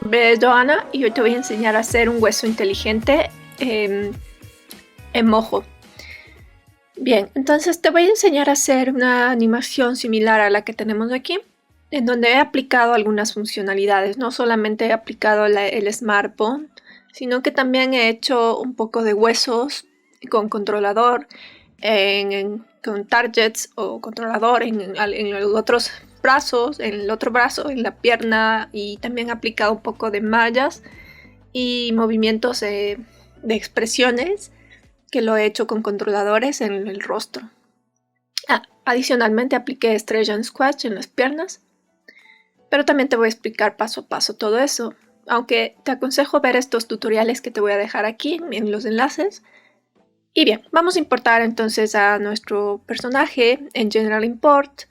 nombre es Joana y hoy te voy a enseñar a hacer un hueso inteligente en Mojo. Bien, entonces te voy a enseñar a hacer una animación similar a la que tenemos aquí, en donde he aplicado algunas funcionalidades. No solamente he aplicado el Smart Bone, sino que también he hecho un poco de huesos con controlador, con targets o controlador en los otros brazos, en el otro brazo, en la pierna, y también he aplicado un poco de mallas y movimientos de expresiones que lo he hecho con controladores en el rostro. Adicionalmente apliqué stretch and squash en las piernas, pero también te voy a explicar paso a paso todo eso, aunque te aconsejo ver estos tutoriales que te voy a dejar aquí en los enlaces. Y bien, vamos a importar entonces a nuestro personaje en General Import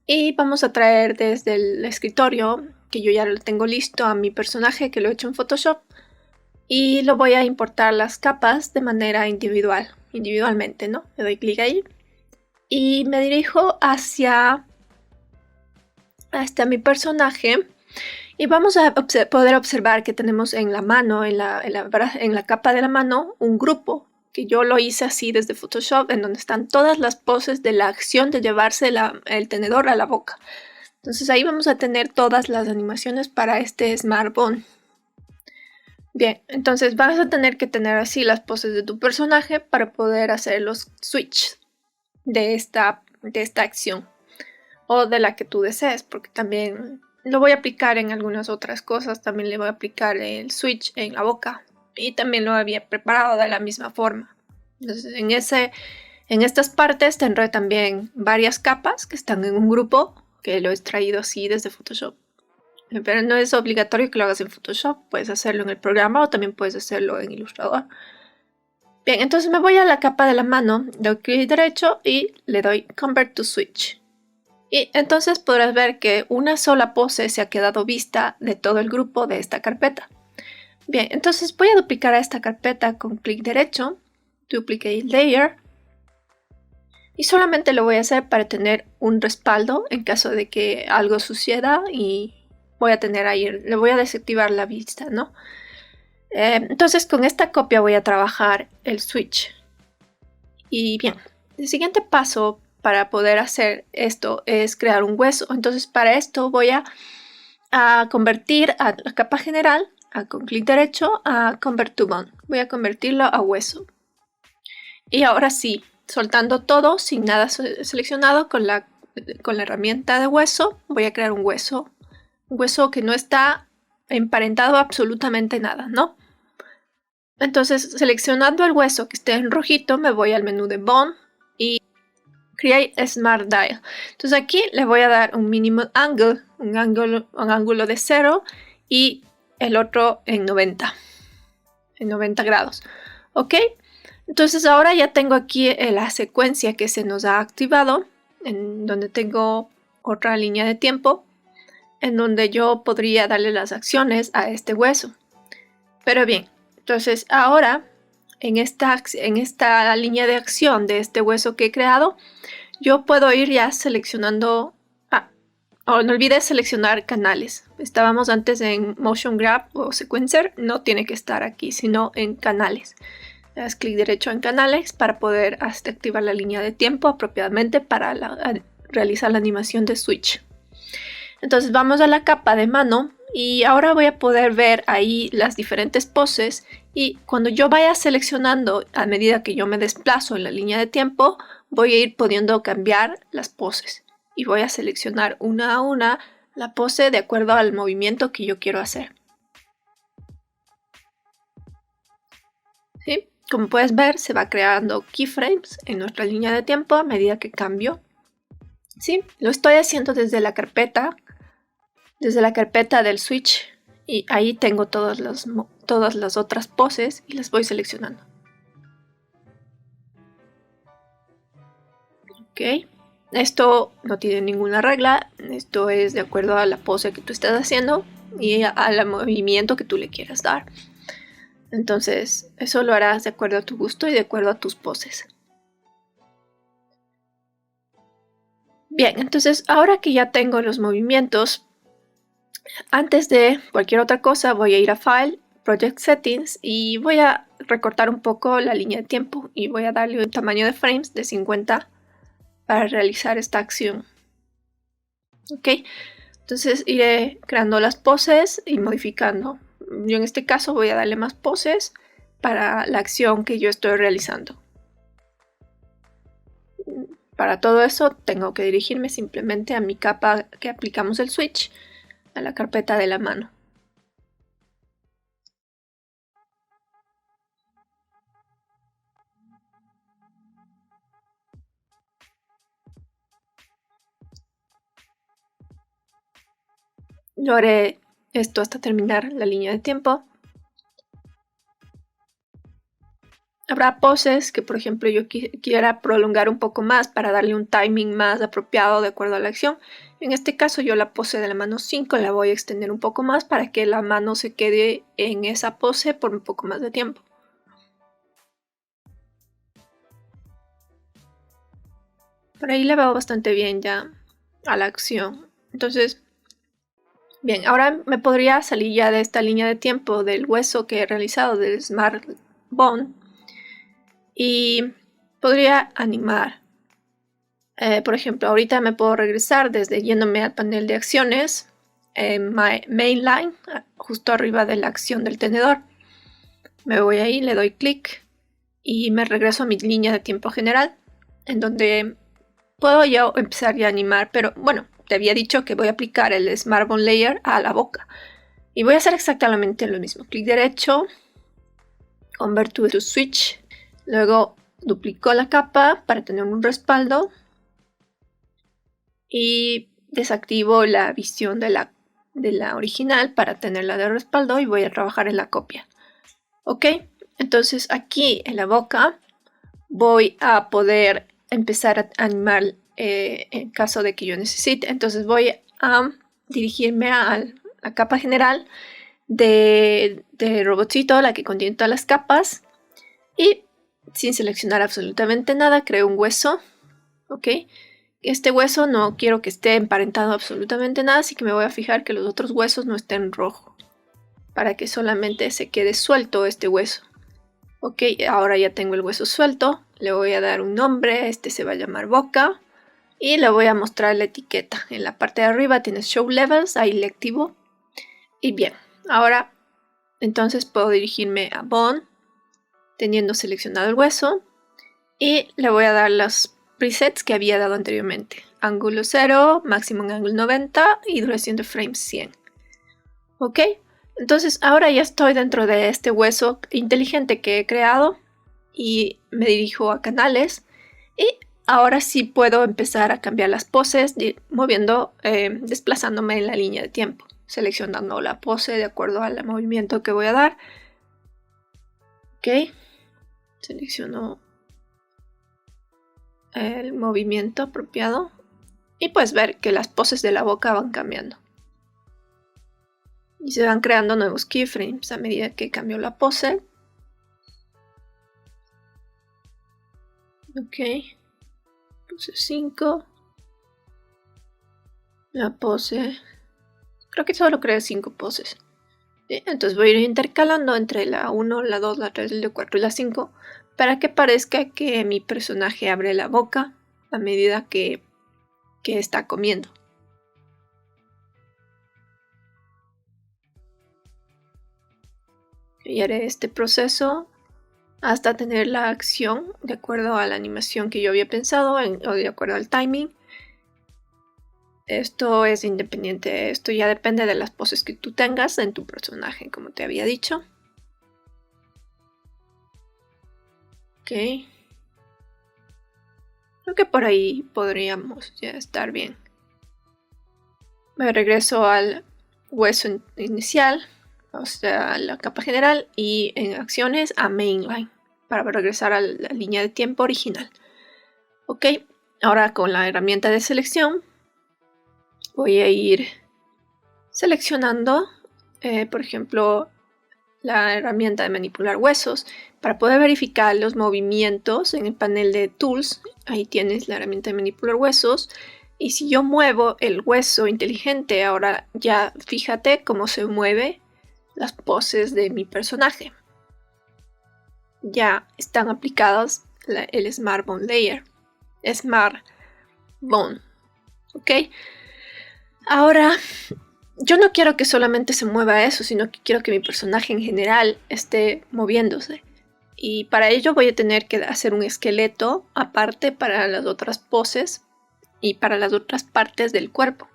y vamos a traer desde el escritorio, que yo ya lo tengo listo, a mi personaje que lo he hecho en Photoshop, y lo voy a importar las capas de manera individualmente, ¿no? Le doy clic ahí y me dirijo hacia mi personaje y vamos a poder observar que tenemos en la mano, en la capa de la mano, un grupo que yo lo hice así desde Photoshop, en donde están todas las poses de la acción de llevarse el tenedor a la boca. Entonces ahí vamos a tener todas las animaciones para este Smart Bone. Bien, entonces vas a tener que tener así las poses de tu personaje para poder hacer los switches de esta acción o de la que tú desees, porque también lo voy a aplicar en algunas otras cosas. También le voy a aplicar el switch en la boca y también lo había preparado de la misma forma. Entonces en estas partes tendré también varias capas que están en un grupo que lo he extraído así desde Photoshop. Pero no es obligatorio que lo hagas en Photoshop, puedes hacerlo en el programa o también puedes hacerlo en Illustrator. Bien, entonces me voy a la capa de la mano, doy clic derecho y le doy Convert to Switch. Y entonces podrás ver que una sola pose se ha quedado vista de todo el grupo de esta carpeta. Bien, entonces voy a duplicar a esta carpeta con clic derecho, Duplicate Layer, y solamente lo voy a hacer para tener un respaldo en caso de que algo suceda y voy a tener ahí, le voy a desactivar la vista, ¿no? Entonces con esta copia voy a trabajar el switch. Y bien, el siguiente paso para poder hacer esto es crear un hueso. Entonces para esto voy a convertir a la capa general, con clic derecho, a Convert to Bone. Voy a convertirlo a hueso. Y ahora sí, soltando todo, sin nada seleccionado, con la herramienta de hueso, voy a crear un hueso. Un hueso que no está emparentado absolutamente nada, ¿no? Entonces, seleccionando el hueso que esté en rojito, me voy al menú de Bone y Create Smart Dial. Entonces aquí le voy a dar un Minimum Angle, un ángulo de 0 y el otro en 90 grados. ¿Ok? Entonces ahora ya tengo aquí la secuencia que se nos ha activado, en donde tengo otra línea de tiempo, en donde yo podría darle las acciones a este hueso. Pero bien, entonces ahora en esta línea de acción de este hueso que he creado, yo puedo ir ya seleccionando. No olvides seleccionar canales. Estábamos antes en Motion Grab o Sequencer, no tiene que estar aquí, sino en canales. Das clic derecho en canales para poder activar la línea de tiempo apropiadamente para realizar la animación de switch. Entonces vamos a la capa de mano y ahora voy a poder ver ahí las diferentes poses, y cuando yo vaya seleccionando a medida que yo me desplazo en la línea de tiempo, voy a ir pudiendo cambiar las poses y voy a seleccionar una a una la pose de acuerdo al movimiento que yo quiero hacer. ¿Sí? Como puedes ver, se va creando keyframes en nuestra línea de tiempo a medida que cambio. ¿Sí? Lo estoy haciendo desde la carpeta del switch, y ahí tengo todas las otras poses y las voy seleccionando. Ok, esto no tiene ninguna regla, esto es de acuerdo a la pose que tú estás haciendo y al movimiento que tú le quieras dar. Entonces eso lo harás de acuerdo a tu gusto y de acuerdo a tus poses. Bien, entonces ahora que ya tengo los movimientos, Antes de cualquier otra cosa voy a ir a File, Project Settings y voy a recortar un poco la línea de tiempo y voy a darle un tamaño de frames de 50 para realizar esta acción. Ok, entonces iré creando las poses y modificando. Yo en este caso voy a darle más poses para la acción que yo estoy realizando. Para todo eso tengo que dirigirme simplemente a mi capa que aplicamos el switch, a la carpeta de la mano. Yo haré esto hasta terminar la línea de tiempo. Habrá poses que, por ejemplo, yo quiera prolongar un poco más para darle un timing más apropiado de acuerdo a la acción. En este caso yo la pose de la mano 5 la voy a extender un poco más para que la mano se quede en esa pose por un poco más de tiempo. Por ahí le veo bastante bien ya a la acción. Entonces, bien, ahora me podría salir ya de esta línea de tiempo del hueso que he realizado del Smart Bone y podría animar. Por ejemplo, ahorita me puedo regresar desde yéndome al panel de acciones, Mainline, justo arriba de la acción del tenedor. Me voy ahí, le doy clic y me regreso a mi línea de tiempo general, en donde puedo ya empezar ya a animar, pero bueno, te había dicho que voy a aplicar el Smart Bone Layer a la boca. Y voy a hacer exactamente lo mismo. Clic derecho, Convert to Switch, luego duplico la capa para tener un respaldo y desactivo la visión de la original para tenerla de respaldo y voy a trabajar en la copia. Ok, entonces aquí en la boca voy a poder empezar a animar en caso de que yo necesite. Entonces voy a dirigirme a la capa general de Robotcito, la que contiene todas las capas, y sin seleccionar absolutamente nada creo un hueso. Ok, este hueso no quiero que esté emparentado absolutamente nada, así que me voy a fijar que los otros huesos no estén en rojo, para que solamente se quede suelto este hueso. Ok, ahora ya tengo el hueso suelto, le voy a dar un nombre, este se va a llamar boca, y le voy a mostrar la etiqueta. En la parte de arriba tienes Show Levels, ahí le activo. Y bien, ahora entonces puedo dirigirme a Bone, teniendo seleccionado el hueso, y le voy a dar los presets que había dado anteriormente. Ángulo 0, Maximum Angle 90 y duración de frames 100. Ok, entonces ahora ya estoy dentro de este hueso inteligente que he creado y me dirijo a canales y ahora sí puedo empezar a cambiar las poses moviendo, desplazándome en la línea de tiempo, seleccionando la pose de acuerdo al movimiento que voy a dar. Ok, selecciono el movimiento apropiado y puedes ver que las poses de la boca van cambiando y se van creando nuevos keyframes a medida que cambio la pose. Ok, pose 5, la pose, creo que solo creé 5 poses. Bien, entonces voy a ir intercalando entre la 1, la 2, la 3, la 4 y la 5 para que parezca que mi personaje abre la boca a medida que está comiendo. Y haré este proceso hasta tener la acción de acuerdo a la animación que yo había pensado o de acuerdo al timing. Esto es independiente, esto ya depende de las poses que tú tengas en tu personaje, como te había dicho. Ok. Creo que por ahí podríamos ya estar bien. Me regreso al hueso inicial, o sea, a la capa general, y en acciones a Mainline, para regresar a la línea de tiempo original. Ok, ahora con la herramienta de selección voy a ir seleccionando, por ejemplo, la herramienta de manipular huesos para poder verificar los movimientos en el panel de Tools. Ahí tienes la herramienta de manipular huesos. Y si yo muevo el hueso inteligente, ahora ya fíjate cómo se mueve las poses de mi personaje. Ya están aplicados el Smart Bone Layer. Smart Bone. ¿Ok? Ahora, yo no quiero que solamente se mueva eso, sino que quiero que mi personaje en general esté moviéndose. Y para ello voy a tener que hacer un esqueleto aparte para las otras poses y para las otras partes del cuerpo.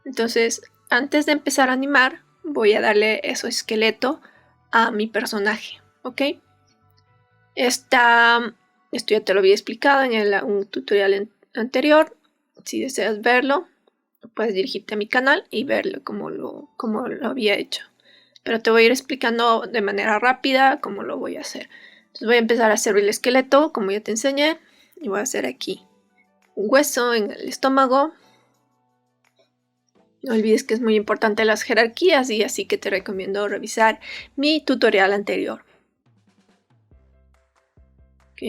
Entonces, antes de empezar a animar, voy a darle ese esqueleto a mi personaje, ¿ok? Esto ya te lo había explicado en un tutorial anterior. Si deseas verlo, puedes dirigirte a mi canal y verlo como lo había hecho. Pero te voy a ir explicando de manera rápida cómo lo voy a hacer. Entonces voy a empezar a hacer el esqueleto, como ya te enseñé, y voy a hacer aquí un hueso en el estómago. No olvides que es muy importante las jerarquías y así que te recomiendo revisar mi tutorial anterior. Ok.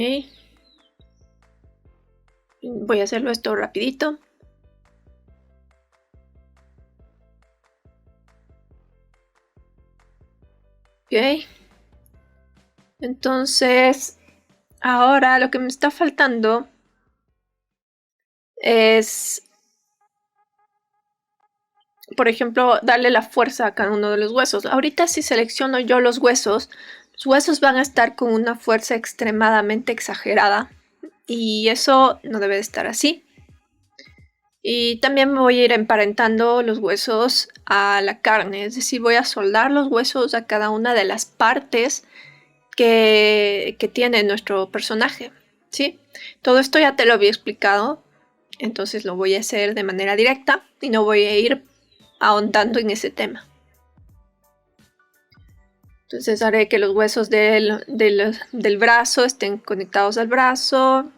Voy a hacerlo esto rapidito. Ok. Entonces, ahora lo que me está faltando es, por ejemplo, darle la fuerza a cada uno de los huesos. Ahorita si selecciono yo los huesos van a estar con una fuerza extremadamente exagerada y eso no debe de estar así. Y también me voy a ir emparentando los huesos a la carne, es decir, voy a soldar los huesos a cada una de las partes que tiene nuestro personaje, ¿sí? Todo esto ya te lo había explicado, entonces lo voy a hacer de manera directa y no voy a ir ahondando en ese tema. Entonces haré que los huesos del brazo estén conectados al brazo,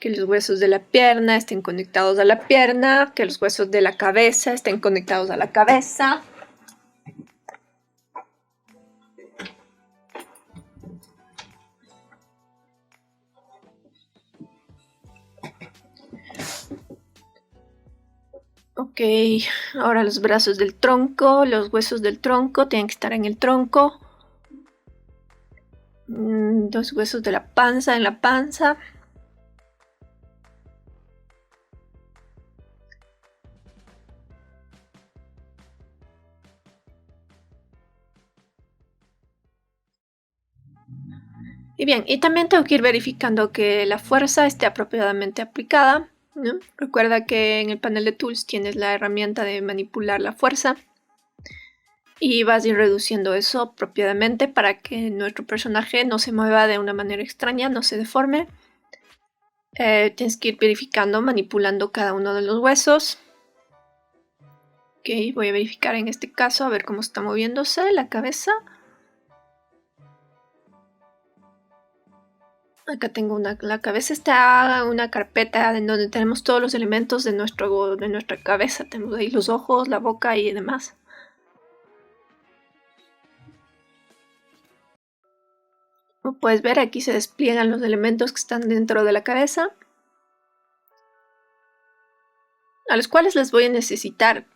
que los huesos de la pierna estén conectados a la pierna, que los huesos de la cabeza estén conectados a la cabeza. Ok, ahora los brazos del tronco, los huesos del tronco tienen que estar en el tronco. Los huesos de la panza en la panza. Y bien, y también tengo que ir verificando que la fuerza esté apropiadamente aplicada, ¿no? Recuerda que en el panel de tools tienes la herramienta de manipular la fuerza y vas a ir reduciendo eso apropiadamente para que nuestro personaje no se mueva de una manera extraña, no se deforme. Tienes que ir verificando, manipulando cada uno de los huesos. Ok, voy a verificar en este caso a ver cómo está moviéndose la cabeza. Acá tengo la cabeza está una carpeta en donde tenemos todos los elementos de nuestra cabeza. Tenemos ahí los ojos, la boca y demás. Como puedes ver, aquí se despliegan los elementos que están dentro de la cabeza, a los cuales les voy a necesitar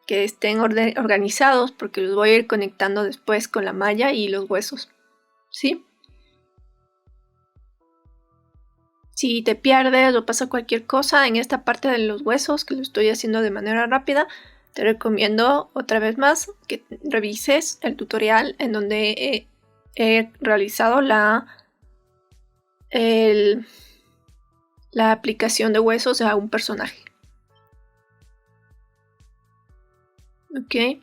que estén organizados porque los voy a ir conectando después con la malla y los huesos, ¿sí? Si te pierdes o pasa cualquier cosa en esta parte de los huesos, que lo estoy haciendo de manera rápida, te recomiendo otra vez más que revises el tutorial en donde he realizado la aplicación de huesos a un personaje. Ok.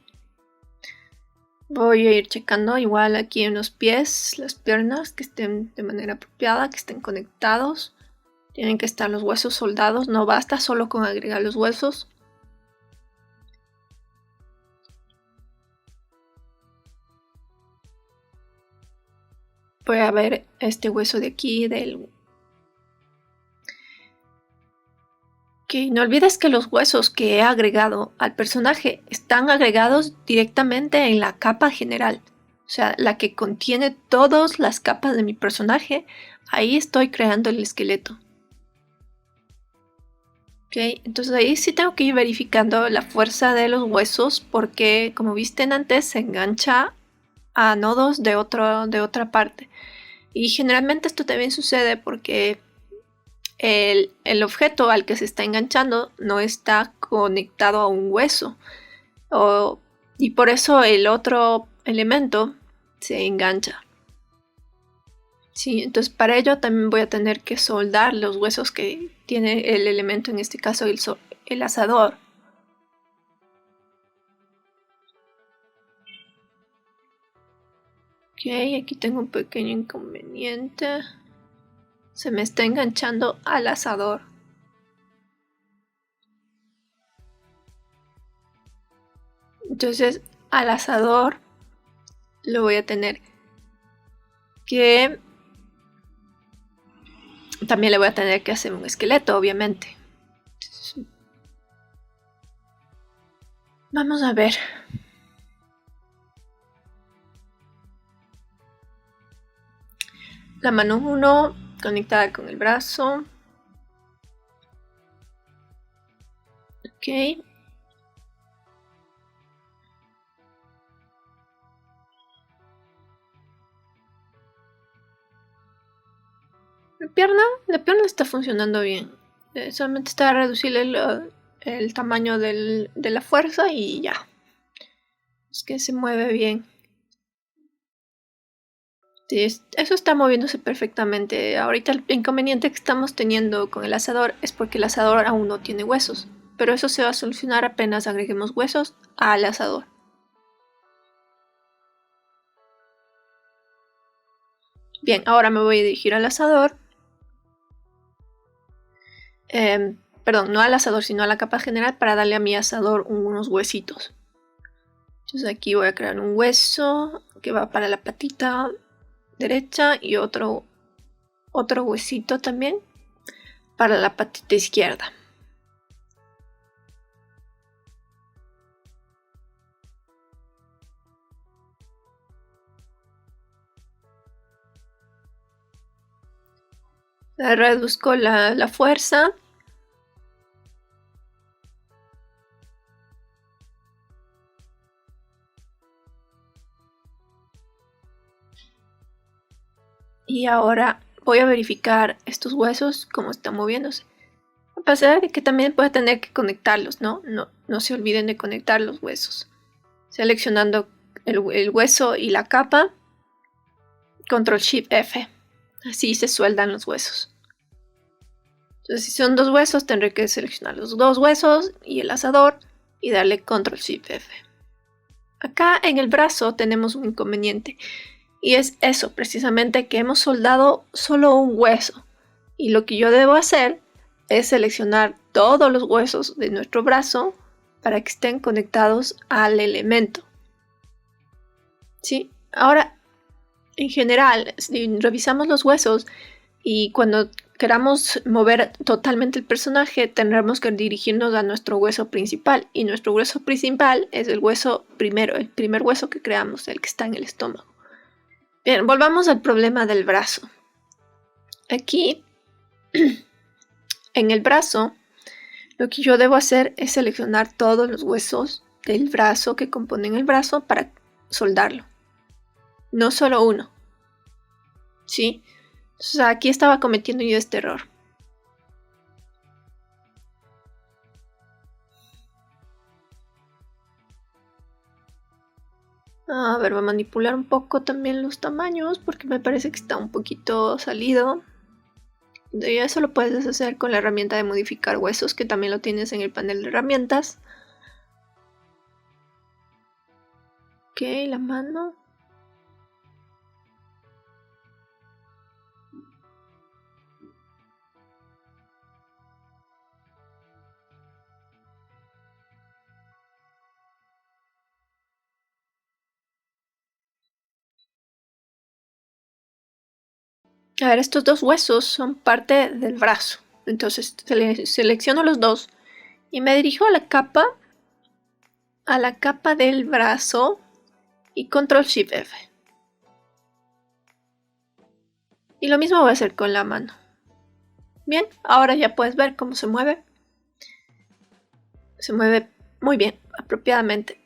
Voy a ir checando igual aquí en los pies, las piernas, que estén de manera apropiada, que estén conectados. Tienen que estar los huesos soldados, no basta solo con agregar los huesos. Voy a ver este hueso de aquí, Ok, no olvides que los huesos que he agregado al personaje están agregados directamente en la capa general. O sea, la que contiene todas las capas de mi personaje, ahí estoy creando el esqueleto. Ok, entonces ahí sí tengo que ir verificando la fuerza de los huesos porque como visten antes se engancha a nodos de otra parte. Y generalmente esto también sucede porque el objeto al que se está enganchando no está conectado a un hueso. Y por eso el otro elemento se engancha. Sí, entonces para ello también voy a tener que soldar los huesos que tiene el elemento, en este caso el asador. Ok, aquí tengo un pequeño inconveniente. Se me está enganchando al asador. Entonces al asador lo voy a tener que... También le voy a tener que hacer un esqueleto, obviamente. Entonces, vamos a ver. La mano 1 conectada con el brazo. Ok. La pierna está funcionando bien. Solamente está a reducirle el tamaño de la fuerza y ya. Es que se mueve bien. Sí, eso está moviéndose perfectamente. Ahorita el inconveniente que estamos teniendo con el asador es porque el asador aún no tiene huesos. Pero eso se va a solucionar apenas agreguemos huesos al asador. Bien, ahora me voy a dirigir al asador. Perdón, no al asador, sino a la capa general para darle a mi asador unos huesitos. Entonces aquí voy a crear un hueso que va para la patita derecha y otro huesito también para la patita izquierda. Reduzco la fuerza. Y ahora voy a verificar estos huesos cómo están moviéndose. A pesar de que también voy a tener que conectarlos, ¿no? No se olviden de conectar los huesos. Seleccionando el hueso y la capa. Control Shift F. Así se sueldan los huesos. Entonces si son dos huesos tendré que seleccionar los dos huesos y el asador y darle Control Shift F. Acá en el brazo tenemos un inconveniente. Y es eso, precisamente, que hemos soldado solo un hueso. Y lo que yo debo hacer es seleccionar todos los huesos de nuestro brazo para que estén conectados al elemento. ¿Sí? Ahora, en general, si revisamos los huesos y cuando queramos mover totalmente el personaje, tendremos que dirigirnos a nuestro hueso principal. Y nuestro hueso principal es el hueso primero, el primer hueso que creamos, el que está en el estómago. Bien, volvamos al problema del brazo. Aquí, en el brazo, lo que yo debo hacer es seleccionar todos los huesos del brazo que componen el brazo para soldarlo. No solo uno. ¿Sí? O sea, aquí estaba cometiendo yo este error. A ver, voy a manipular un poco también los tamaños porque me parece que está un poquito salido. Y eso lo puedes hacer con la herramienta de modificar huesos, que también lo tienes en el panel de herramientas. Ok, la mano. A ver, estos dos huesos son parte del brazo. Entonces selecciono los dos y me dirijo a la capa del brazo y Control Shift F. Y lo mismo voy a hacer con la mano. Bien, ahora ya puedes ver cómo se mueve. Se mueve muy bien, apropiadamente.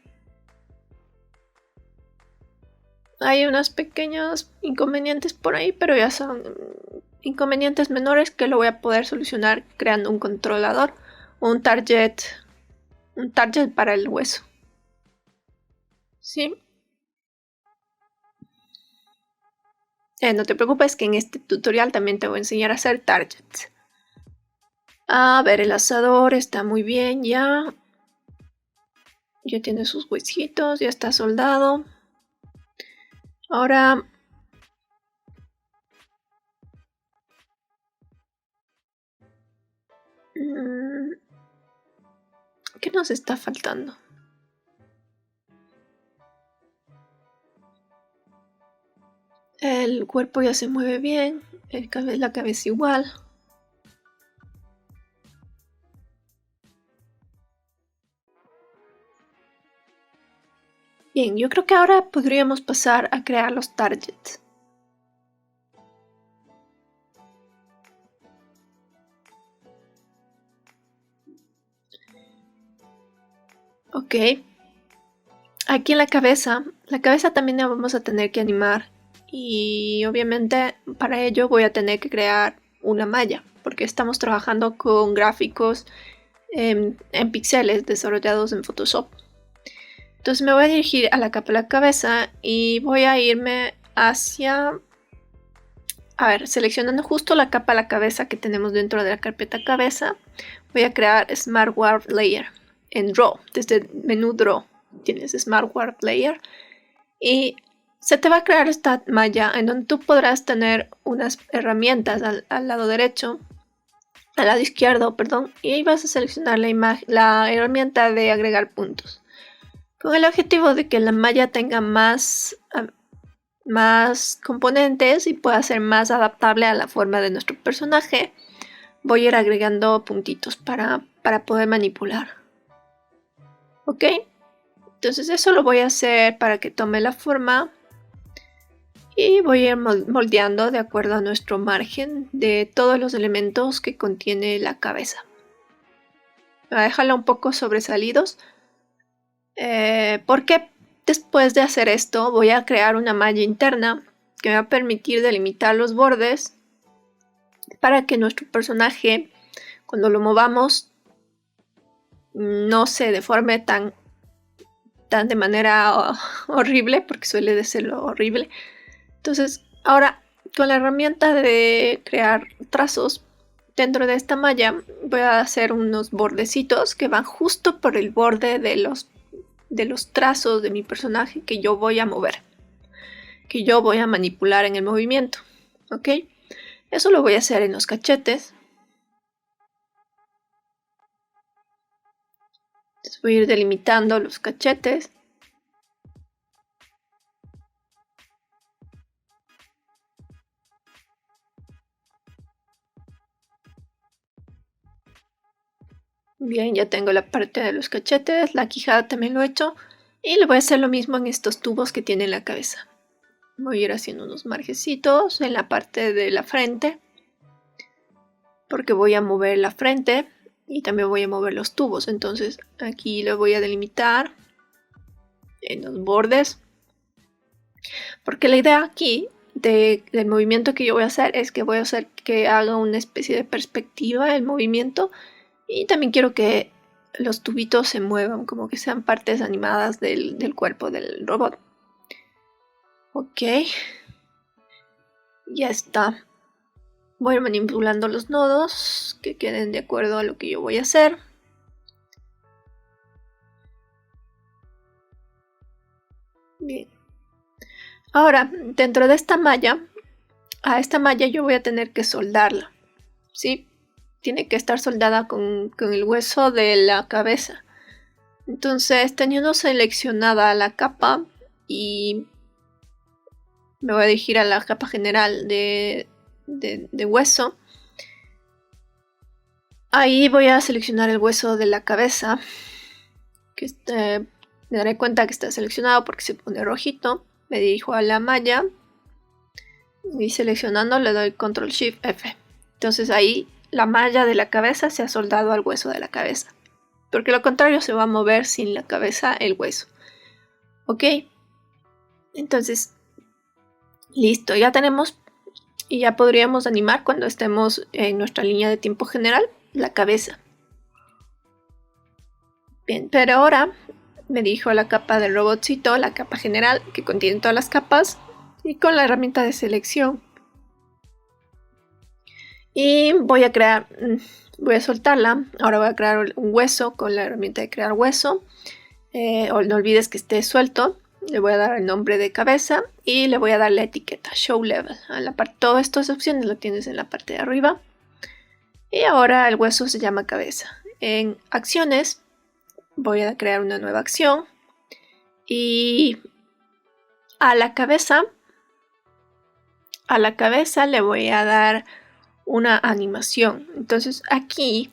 Hay unos pequeños inconvenientes por ahí, pero ya son inconvenientes menores que lo voy a poder solucionar creando un controlador o un target para el hueso. ¿Sí? No te preocupes que en este tutorial también te voy a enseñar a hacer targets. A ver, el asador está muy bien ya. Ya tiene sus huesitos, ya está soldado. Ahora... ¿qué nos está faltando? El cuerpo ya se mueve bien, la cabeza igual. Bien, yo creo que ahora podríamos pasar a crear los targets. Ok. Aquí en la cabeza también la vamos a tener que animar. Y obviamente para ello voy a tener que crear una malla, porque estamos trabajando con gráficos en píxeles desarrollados en Photoshop. Entonces me voy a dirigir a la capa de la cabeza y voy a irme hacia... A ver, seleccionando justo la capa de la cabeza que tenemos dentro de la carpeta cabeza, voy a crear Smart Warp Layer en Draw. Desde el menú Draw tienes Smart Warp Layer y se te va a crear esta malla en donde tú podrás tener unas herramientas al lado derecho, al lado izquierdo, perdón, y ahí vas a seleccionar la herramienta de agregar puntos, con el objetivo de que la malla tenga más componentes y pueda ser más adaptable a la forma de nuestro personaje. Voy a ir agregando puntitos para poder manipular. ¿Ok? Entonces eso lo voy a hacer para que tome la forma. Y voy a ir moldeando de acuerdo a nuestro margen de todos los elementos que contiene la cabeza. Voy a dejarla un poco sobresalidos. Porque después de hacer esto voy a crear una malla interna que me va a permitir delimitar los bordes para que nuestro personaje, cuando lo movamos, no se deforme tan de manera horrible, porque suele de ser lo horrible. Entonces ahora con la herramienta de crear trazos dentro de esta malla voy a hacer unos bordecitos que van justo por el borde de los trazos de mi personaje que yo voy a mover, que yo voy a manipular en el movimiento. ¿Ok? Eso lo voy a hacer en los cachetes. Entonces voy a ir delimitando los cachetes. Bien, ya tengo la parte de los cachetes, la quijada también lo he hecho. Y le voy a hacer lo mismo en estos tubos que tiene en la cabeza. Voy a ir haciendo unos margecitos en la parte de la frente, porque voy a mover la frente y también voy a mover los tubos. Entonces aquí lo voy a delimitar en los bordes, porque la idea aquí del movimiento que yo voy a hacer es que voy a hacer que haga una especie de perspectiva el movimiento. Y también quiero que los tubitos se muevan, como que sean partes animadas del cuerpo del robot. Ok. Ya está. Voy manipulando los nodos que queden de acuerdo a lo que yo voy a hacer. Bien. Ahora, dentro de esta malla, a esta malla yo voy a tener que soldarla. ¿Sí? Tiene que estar soldada con el hueso de la cabeza. Entonces, teniendo seleccionada la capa y me voy a dirigir a la capa general de hueso. Ahí voy a seleccionar el hueso de la cabeza, que me daré cuenta que está seleccionado porque se pone rojito. Me dirijo a la malla y seleccionando le doy Control Shift F. Entonces ahí la malla de la cabeza se ha soldado al hueso de la cabeza. porque lo contrario se va a mover sin la cabeza el hueso. Ok, entonces listo, ya tenemos y ya podríamos animar cuando estemos en nuestra línea de tiempo general la cabeza. Bien, pero ahora me dirijo la capa del robotcito, la capa general que contiene todas las capas, y con la herramienta de selección. Y voy a soltarla. Ahora voy a crear un hueso con la herramienta de crear hueso. No olvides que esté suelto. Le voy a dar el nombre de cabeza y le voy a dar la etiqueta Show Level. Todas estas opciones lo tienes en la parte de arriba. Y ahora el hueso se llama cabeza. En acciones voy a crear una nueva acción. Y a la cabeza le voy a dar una animación. Entonces aquí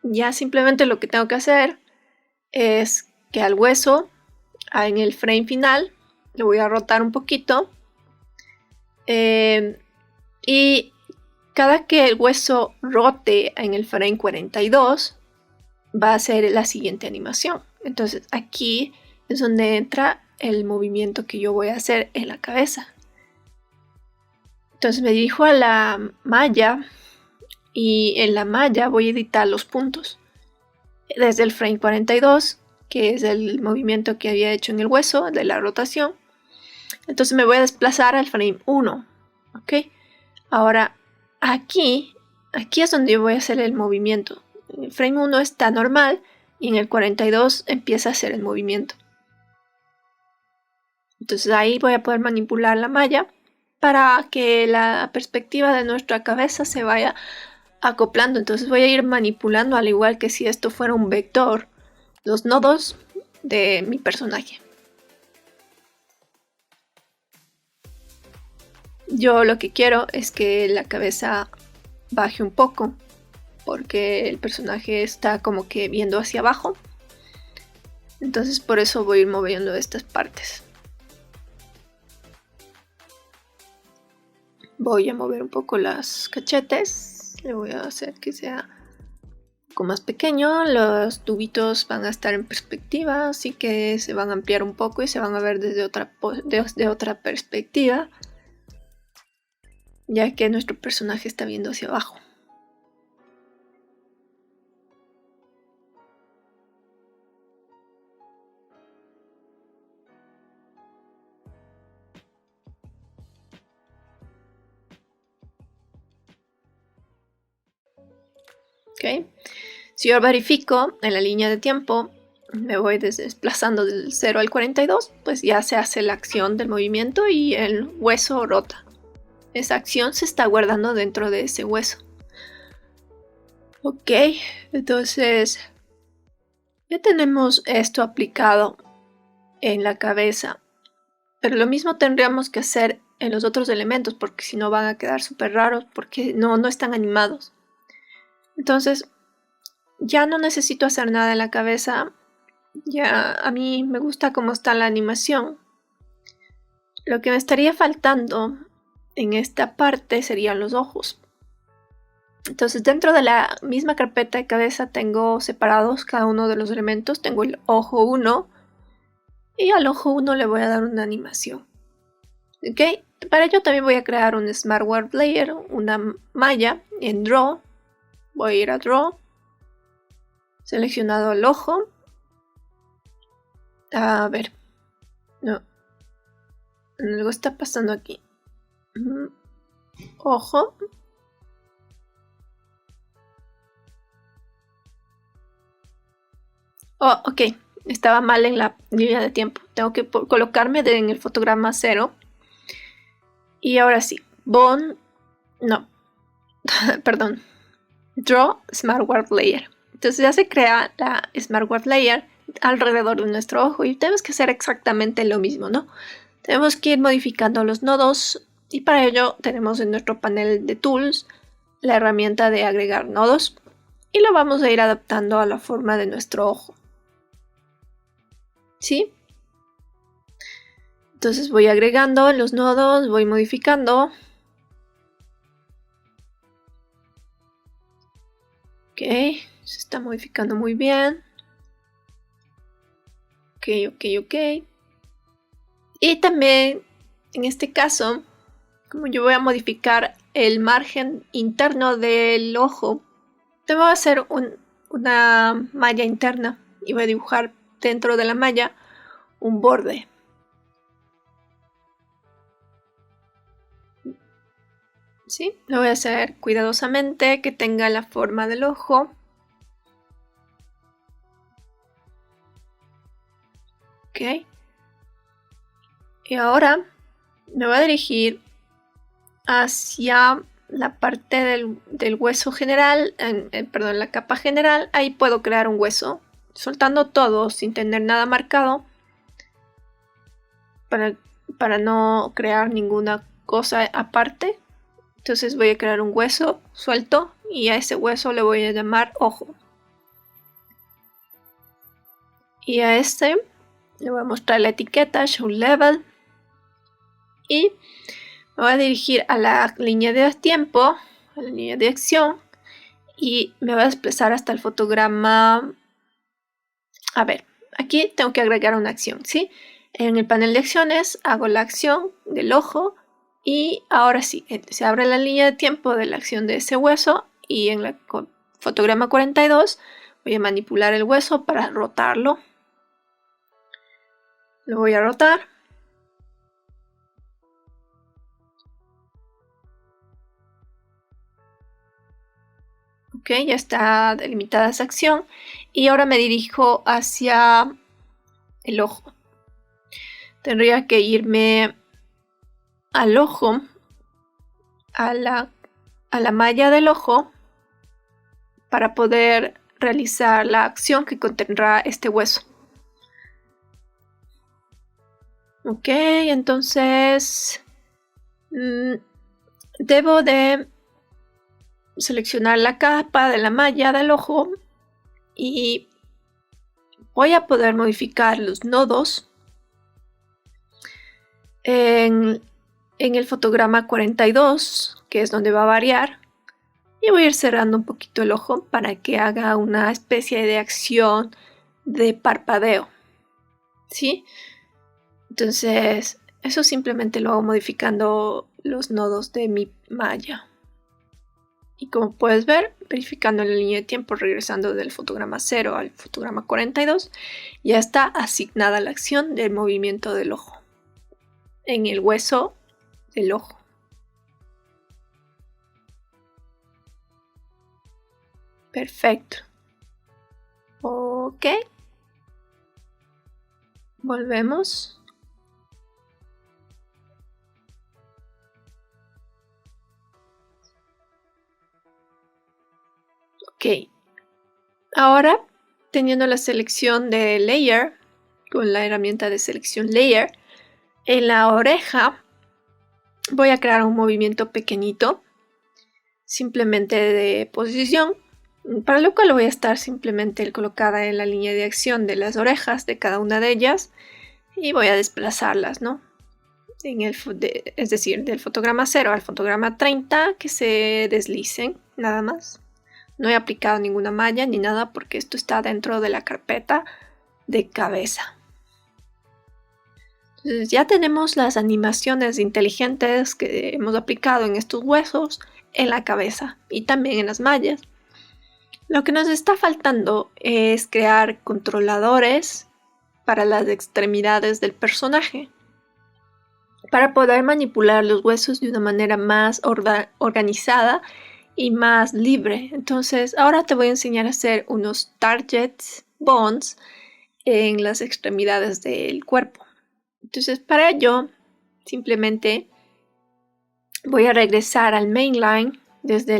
ya simplemente lo que tengo que hacer es que al hueso, en el frame final, le voy a rotar un poquito. Y cada que el hueso rote en el frame 42, va a ser la siguiente animación. Entonces aquí es donde entra el movimiento que yo voy a hacer en la cabeza. Entonces me dirijo a la malla y en la malla voy a editar los puntos. Desde el frame 42, que es el movimiento que había hecho en el hueso de la rotación. Entonces me voy a desplazar al frame 1. ¿Ok? Ahora aquí es donde yo voy a hacer el movimiento. En el frame 1 está normal y en el 42 empieza a hacer el movimiento. Entonces ahí voy a poder manipular la malla para que la perspectiva de nuestra cabeza se vaya acoplando. Entonces voy a ir manipulando, al igual que si esto fuera un vector, los nodos de mi personaje. Yo lo que quiero es que la cabeza baje un poco, porque el personaje está como que viendo hacia abajo. Entonces por eso voy a ir moviendo estas partes. Voy a mover un poco las cachetes. Le voy a hacer que sea un poco más pequeño. Los tubitos van a estar en perspectiva, así que se van a ampliar un poco y se van a ver desde otra perspectiva, ya que nuestro personaje está viendo hacia abajo. Okay. Si yo verifico en la línea de tiempo, me voy desplazando del 0 al 42, pues ya se hace la acción del movimiento y el hueso rota. Esa acción se está guardando dentro de ese hueso. Ok, entonces ya tenemos esto aplicado en la cabeza, pero lo mismo tendríamos que hacer en los otros elementos, porque si no van a quedar súper raros, porque no están animados. Entonces ya no necesito hacer nada en la cabeza. Ya a mí me gusta cómo está la animación. Lo que me estaría faltando en esta parte serían los ojos. Entonces dentro de la misma carpeta de cabeza tengo separados cada uno de los elementos. Tengo el ojo 1 y al ojo 1 le voy a dar una animación. ¿Ok? Para ello también voy a crear un Smart Warp Layer, una malla en Draw. Voy a ir a Draw, seleccionado el ojo. A ver, no, algo está pasando aquí. Ojo. Oh, ok, estaba mal en la línea de tiempo. Tengo que colocarme en el fotograma 0. Y ahora sí, perdón. Draw Smart Warp Layer. Entonces ya se crea la Smart Warp Layer alrededor de nuestro ojo y tenemos que hacer exactamente lo mismo, ¿no? Tenemos que ir modificando los nodos y para ello tenemos en nuestro panel de tools la herramienta de agregar nodos y lo vamos a ir adaptando a la forma de nuestro ojo. ¿Sí? Entonces voy agregando los nodos, voy modificando. Ok, se está modificando muy bien. Ok. Y también, en este caso, como yo voy a modificar el margen interno del ojo, te voy a hacer una malla interna y voy a dibujar dentro de la malla un borde. ¿Sí? Lo voy a hacer cuidadosamente, que tenga la forma del ojo. Ok. Y ahora me voy a dirigir hacia la parte del hueso general, perdón, la capa general. Ahí puedo crear un hueso, soltando todo sin tener nada marcado, para no crear ninguna cosa aparte. Entonces voy a crear un hueso suelto y a ese hueso le voy a llamar ojo. Y a este le voy a mostrar la etiqueta Show Level. Y me voy a dirigir a la línea de tiempo, a la línea de acción. Y me voy a desplazar hasta el fotograma. A ver, aquí tengo que agregar una acción, ¿sí? En el panel de acciones hago la acción del ojo. Y ahora sí, se abre la línea de tiempo de la acción de ese hueso. Y en el fotograma 42 voy a manipular el hueso para rotarlo. Lo voy a rotar. Ok, ya está delimitada esa acción. Y ahora me dirijo hacia el ojo. Tendría que irme al ojo, a la malla del ojo, para poder realizar la acción que contendrá este hueso. Ok, entonces debo de seleccionar la capa de la malla del ojo y voy a poder modificar los nodos en el fotograma 42, que es donde va a variar, y voy a ir cerrando un poquito el ojo para que haga una especie de acción de parpadeo, ¿sí? Entonces eso simplemente lo hago modificando los nodos de mi malla. Y como puedes ver, verificando la línea de tiempo, regresando del fotograma 0 al fotograma 42, ya está asignada la acción del movimiento del ojo en el hueso del ojo. Perfecto. Ok. Volvemos. Ok. Ahora, teniendo la selección de Layer, con la herramienta de selección Layer, en la oreja voy a crear un movimiento pequeñito, simplemente de posición, para lo cual voy a estar simplemente colocada en la línea de acción de las orejas de cada una de ellas y voy a desplazarlas, ¿no? Es decir, del fotograma 0 al fotograma 30, que se deslicen, nada más. No he aplicado ninguna malla ni nada porque esto está dentro de la carpeta de cabeza. Entonces ya tenemos las animaciones inteligentes que hemos aplicado en estos huesos, en la cabeza y también en las mallas. Lo que nos está faltando es crear controladores para las extremidades del personaje, para poder manipular los huesos de una manera más organizada y más libre. Entonces ahora te voy a enseñar a hacer unos targets bones en las extremidades del cuerpo. Entonces para ello simplemente voy a regresar al mainline desde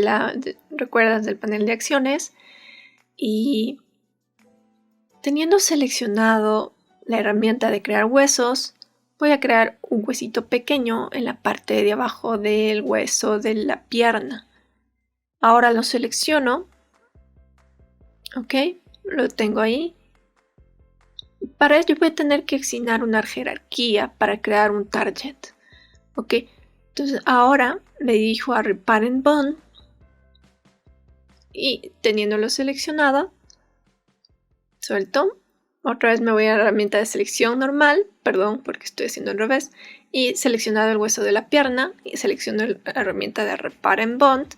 recuerdas del panel de acciones, y teniendo seleccionado la herramienta de crear huesos, voy a crear un huesito pequeño en la parte de abajo del hueso de la pierna. Ahora lo selecciono. Ok, lo tengo ahí. Para ello voy a tener que asignar una jerarquía para crear un target. Ok, entonces ahora me dirijo a Reparent Bone y teniéndolo seleccionado, suelto Otra vez me voy a la herramienta de selección normal, perdón porque estoy haciendo al revés, y seleccionado el hueso de la pierna, y selecciono la herramienta de Repar en Bond,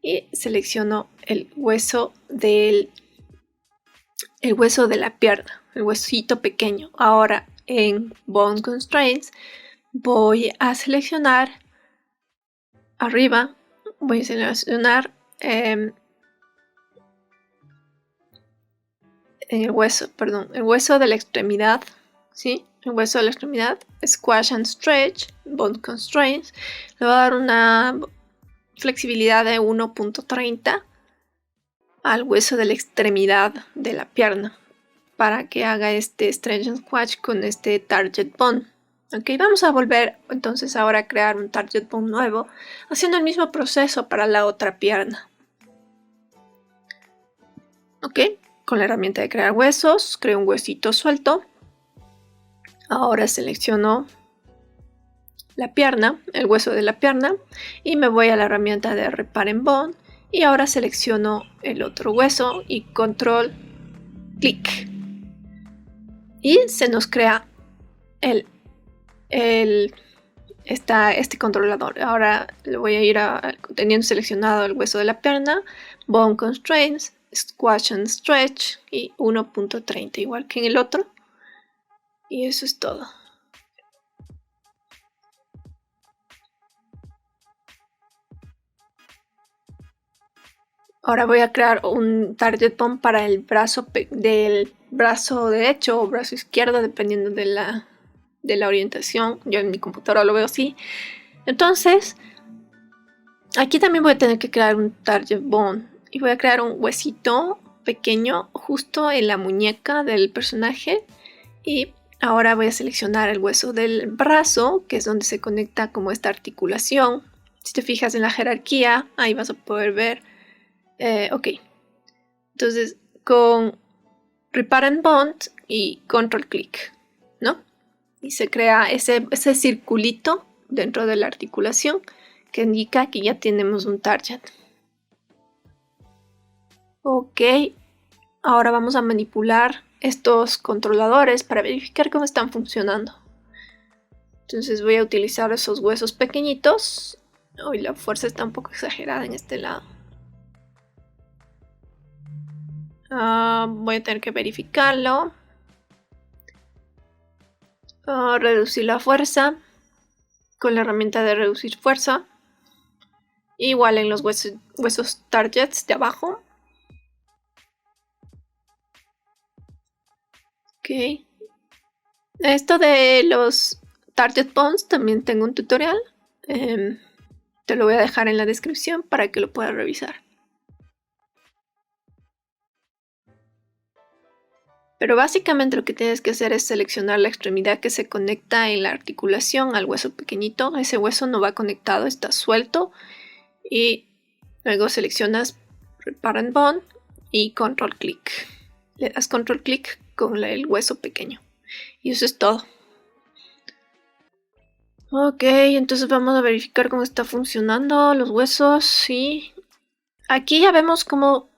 y selecciono el hueso de la pierna, el huesito pequeño. Ahora en Bone Constraints voy a seleccionar arriba, voy a seleccionar el hueso de la extremidad, ¿sí? El hueso de la extremidad, Squash and Stretch, Bone Constraints. Le voy a dar una flexibilidad de 1.30 al hueso de la extremidad de la pierna para que haga este Stretch and Squash con este Target Bone. Ok, vamos a volver entonces ahora a crear un Target Bone nuevo, haciendo el mismo proceso para la otra pierna. Ok, con la herramienta de crear huesos, creo un huesito suelto. Ahora selecciono la pierna, el hueso de la pierna, y me voy a la herramienta de Repar en Bone, y ahora selecciono el otro hueso y control clic. Y se nos crea este controlador. Ahora le voy a ir teniendo seleccionado el hueso de la pierna, Bone Constraints, Squash and Stretch y 1.30 igual que en el otro. Y eso es todo. Ahora voy a crear un Target Bone para el brazo del brazo derecho o brazo izquierdo, dependiendo de la orientación. Yo en mi computadora lo veo así. Entonces, aquí también voy a tener que crear un Target Bone. Y voy a crear un huesito pequeño justo en la muñeca del personaje. Y ahora voy a seleccionar el hueso del brazo, que es donde se conecta como esta articulación. Si te fijas en la jerarquía, ahí vas a poder ver. Ok. Entonces, con Repar en Bond y Control Click, ¿no? Y se crea ese circulito dentro de la articulación que indica que ya tenemos un target. Ok, ahora vamos a manipular estos controladores para verificar cómo están funcionando. Entonces voy a utilizar esos huesos pequeñitos. Hoy la fuerza está un poco exagerada en este lado. Voy a tener que verificarlo. Reducir la fuerza con la herramienta de reducir fuerza. Igual en los huesos targets de abajo. Ok. Esto de los target bones también tengo un tutorial. Te lo voy a dejar en la descripción para que lo puedas revisar. Pero básicamente lo que tienes que hacer es seleccionar la extremidad que se conecta en la articulación al hueso pequeñito. Ese hueso no va conectado, está suelto. Y luego seleccionas Repar en Bone y Control Click. Le das Control Click con el hueso pequeño. Y eso es todo. Ok, entonces vamos a verificar cómo está funcionando los huesos. Sí. Aquí ya vemos cómo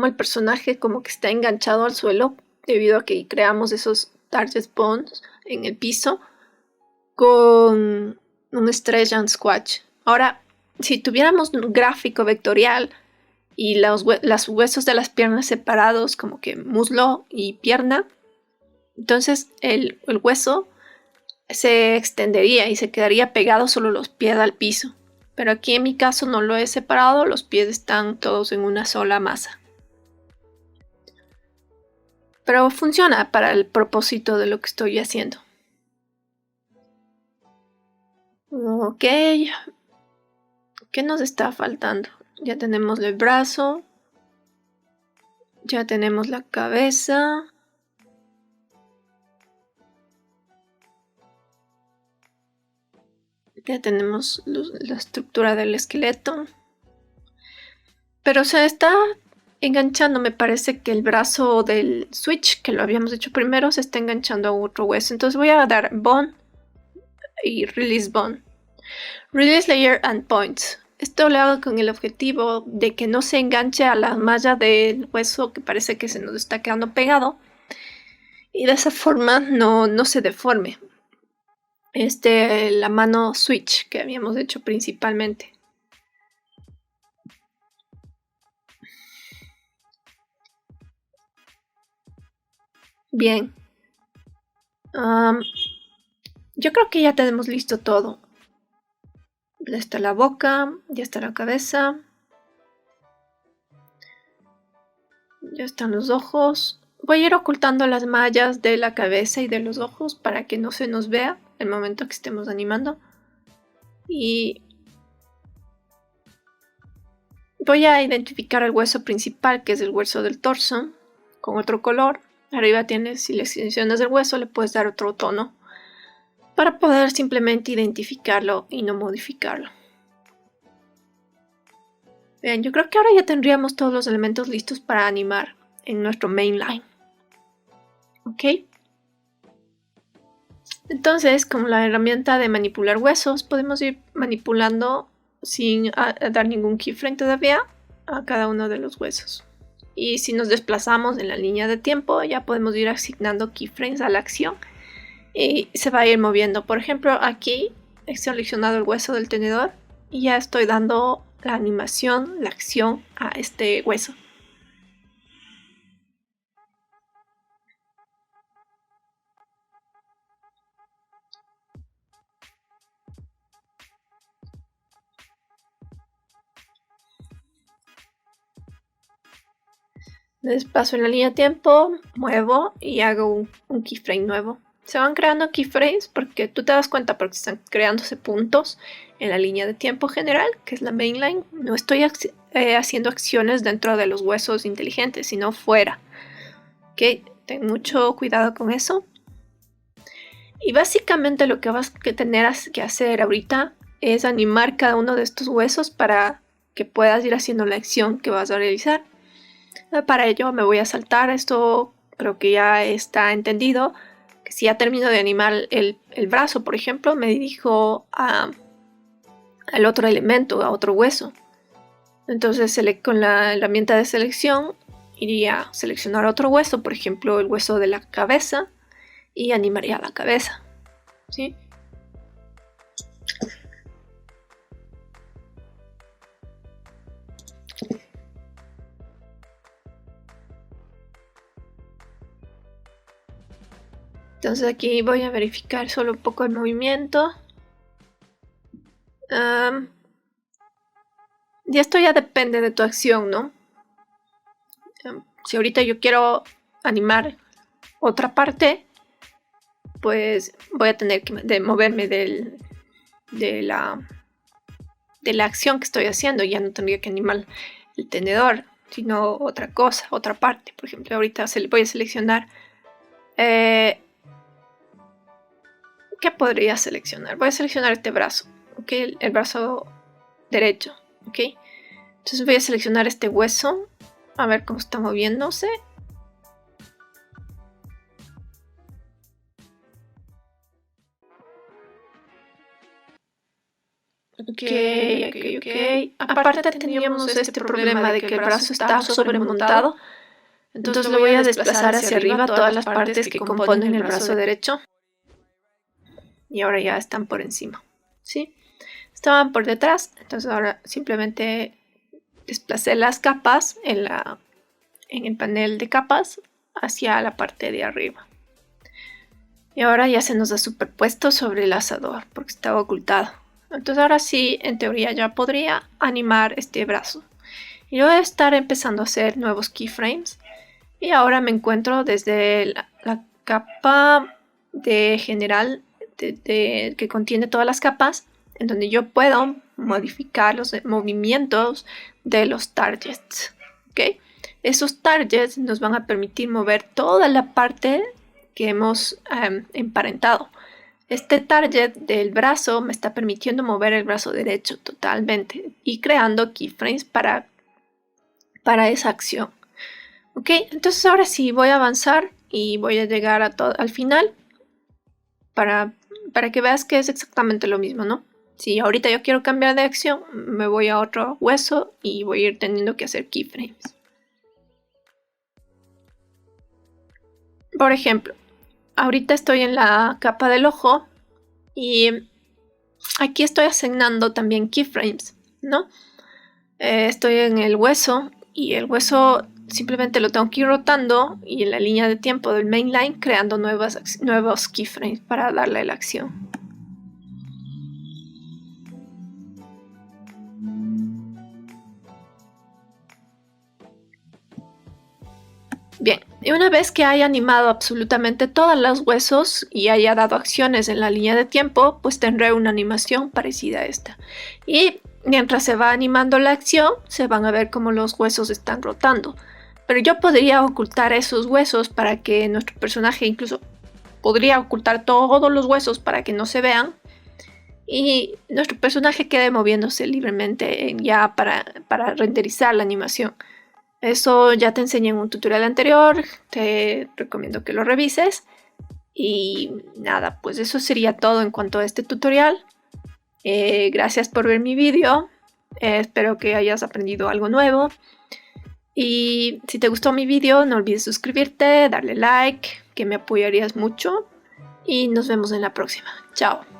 el personaje como que está enganchado al suelo, debido a que creamos esos target bones en el piso con un stretch and squash. Ahora, si tuviéramos un gráfico vectorial y los huesos de las piernas separados, como que muslo y pierna, entonces el hueso se extendería y se quedaría pegado solo los pies al piso. Pero aquí en mi caso no lo he separado, los pies están todos en una sola masa. Pero funciona para el propósito de lo que estoy haciendo. Ok. ¿Qué nos está faltando? Ya tenemos el brazo. Ya tenemos la cabeza. Ya tenemos la estructura del esqueleto. Pero se está enganchando, me parece que el brazo del switch, que lo habíamos hecho primero, se está enganchando a otro hueso. Entonces voy a dar Bone y Release Bone. Release Layer and Points. Esto lo hago con el objetivo de que no se enganche a la malla del hueso que parece que se nos está quedando pegado. y de esa forma no se deforme la mano switch que habíamos hecho principalmente. Bien. Yo creo que ya tenemos listo todo. Ya está la boca, ya está la cabeza. Ya están los ojos. Voy a ir ocultando las mallas de la cabeza y de los ojos para que no se nos vea el momento que estemos animando. Y voy a identificar el hueso principal, que es el hueso del torso, con otro color. Arriba tienes, si le seleccionas el hueso, le puedes dar otro tono para poder simplemente identificarlo y no modificarlo. Bien, yo creo que ahora ya tendríamos todos los elementos listos para animar en nuestro mainline. ¿Ok? Entonces, con la herramienta de manipular huesos, podemos ir manipulando sin dar ningún keyframe todavía a cada uno de los huesos. Y si nos desplazamos en la línea de tiempo, ya podemos ir asignando keyframes a la acción y se va a ir moviendo. Por ejemplo, aquí he seleccionado el hueso del tenedor y ya estoy dando la animación, la acción a este hueso. Me desplazo en la línea de tiempo, muevo y hago un keyframe nuevo. Se van creando keyframes porque tú te das cuenta porque están creándose puntos en la línea de tiempo general, que es la mainline. No estoy haciendo acciones dentro de los huesos inteligentes, sino fuera. ¿Ok? Ten mucho cuidado con eso. Y básicamente lo que vas a tener que hacer ahorita es animar cada uno de estos huesos para que puedas ir haciendo la acción que vas a realizar. Para ello me voy a saltar, esto creo que ya está entendido, que si ya termino de animar el brazo, por ejemplo, me dirijo al otro elemento, a otro hueso. Entonces con la herramienta de selección iría a seleccionar otro hueso, por ejemplo el hueso de la cabeza, y animaría la cabeza, ¿sí? Entonces aquí voy a verificar solo un poco el movimiento. Y esto ya depende de tu acción, ¿no? Si ahorita yo quiero animar otra parte, pues voy a tener que moverme de la acción que estoy haciendo. Ya no tendría que animar el tenedor, sino otra cosa, otra parte. Por ejemplo, ahorita voy a seleccionar... ¿qué podría seleccionar? Voy a seleccionar este brazo, ¿ok? El brazo derecho, ¿ok? Entonces voy a seleccionar este hueso, a ver cómo está moviéndose. Ok. Aparte teníamos este problema de que el brazo está sobremontado. Entonces lo voy a desplazar hacia arriba todas las partes que componen el brazo derecho. Y ahora ya están por encima, ¿sí? Estaban por detrás, entonces ahora simplemente desplacé las capas en el panel de capas hacia la parte de arriba. Y ahora ya se nos ha superpuesto sobre el asador porque estaba ocultado. Entonces ahora sí, en teoría ya podría animar este brazo. Y yo voy a estar empezando a hacer nuevos keyframes. Y ahora me encuentro desde la capa de general que contiene todas las capas, en donde yo puedo modificar los movimientos de los targets. ¿Okay? Esos targets nos van a permitir mover toda la parte que hemos emparentado. Este target del brazo me está permitiendo mover el brazo derecho totalmente y creando keyframes para esa acción. Ok, entonces ahora sí voy a avanzar y voy a llegar al final para que veas que es exactamente lo mismo, ¿no? Si ahorita yo quiero cambiar de acción, me voy a otro hueso y voy a ir teniendo que hacer keyframes. Por ejemplo, ahorita estoy en la capa del ojo y aquí estoy asignando también keyframes, ¿no? Estoy en el hueso y el hueso simplemente lo tengo que ir rotando y en la línea de tiempo del mainline creando nuevos keyframes para darle la acción. Bien, y una vez que haya animado absolutamente todos los huesos y haya dado acciones en la línea de tiempo, pues tendré una animación parecida a esta. Y mientras se va animando la acción, se van a ver cómo los huesos están rotando. Pero yo podría ocultar esos huesos para que nuestro personaje incluso podría ocultar todos los huesos para que no se vean. Y nuestro personaje quede moviéndose libremente ya para renderizar la animación. Eso ya te enseñé en un tutorial anterior, te recomiendo que lo revises. Y nada, pues eso sería todo en cuanto a este tutorial. Gracias por ver mi vídeo, espero que hayas aprendido algo nuevo. Y si te gustó mi vídeo, no olvides suscribirte, darle like, que me apoyarías mucho. Y nos vemos en la próxima. Chao.